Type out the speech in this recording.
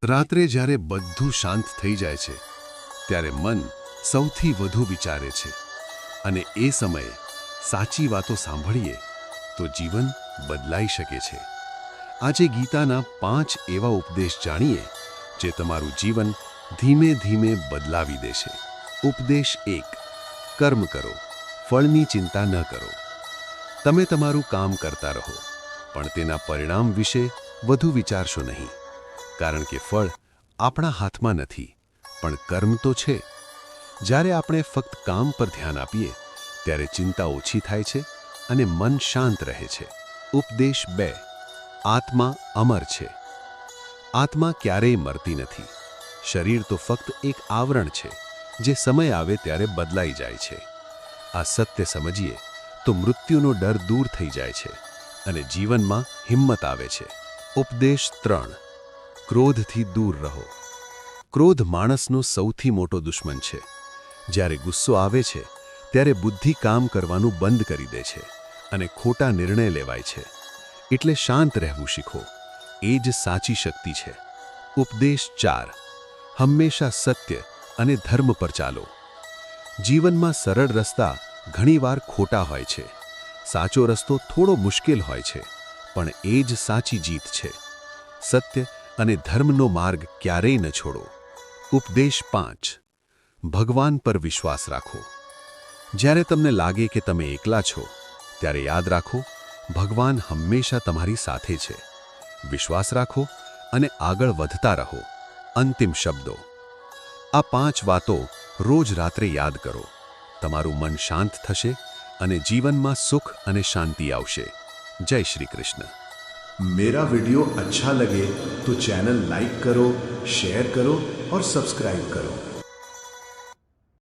રાત્રે જ્યારે બધું શાંત થઈ જાય છે ત્યારે મન સૌથી વધુ વિચારે છે અને એ સમયે સાચી વાતો સાંભળીએ તો જીવન બદલાઈ શકે છે। આજે ગીતાના 5 એવા ઉપદેશ જાણીએ જે તમારું જીવન ધીમે ધીમે બદલાવી દેશે। ઉપદેશ 1, કર્મ કરો, ફળની ચિંતા ન કરો। તમે તમારું કામ કરતા રહો, પણ તેના પરિણામ વિશે વધુ વિચારશો નહીં, કારણ કે ફળ આપણા હાથમાં નથી, પણ કર્મ તો છે। જ્યારે આપણે ફક્ત કામ પર ધ્યાન આપીએ ત્યારે ચિંતા ઓછી થાય છે અને મન શાંત રહે છે। ઉપદેશ 2, આત્મા અમર છે। આત્મા ક્યારેય મરતી નથી। શરીર તો ફક્ત એક આવરણ છે જે સમય આવે ત્યારે બદલાઈ જાય છે। આ સત્ય સમજીએ તો મૃત્યુનો ડર દૂર થઈ જાય છે અને જીવનમાં હિંમત આવે છે। ઉપદેશ 3, ક્રોધથી દૂર રહો। ક્રોધ માણસનો સૌથી મોટો દુશ્મન છે। જ્યારે ગુસ્સો આવે છે ત્યારે બુદ્ધિ કામ કરવાનું બંધ કરી દે છે અને ખોટા નિર્ણય લેવાય છે। એટલે શાંત રહેવું શીખો, એ જ સાચી શક્તિ છે। ઉપદેશ 4, હંમેશા સત્ય અને ધર્મ પર ચાલો। જીવનમાં સરળ રસ્તા ઘણીવાર ખોટા હોય છે। સાચો રસ્તો થોડો મુશ્કેલ હોય છે, પણ એ જ સાચી જીત છે। સત્ય અને ધર્મનો માર્ગ ક્યારેય ન છોડો। ઉપદેશ 5, ભગવાન પર વિશ્વાસ રાખો। જ્યારે તમને લાગે કે તમે એકલા છો, ત્યારે યાદ રાખો, ભગવાન હંમેશા તમારી સાથે છે। વિશ્વાસ રાખો અને આગળ વધતા રહો। અંતિમ શબ્દો, આ 5 વાતો રોજ રાત્રે યાદ કરો। તમારું મન શાંત થશે અને जीवन सुख और शांति आवशे। जय श्री कृष्ण। मेरा वीडियो अच्छा लगे तो चैनल लाइक करो, शेयर करो और सब्सक्राइब करो।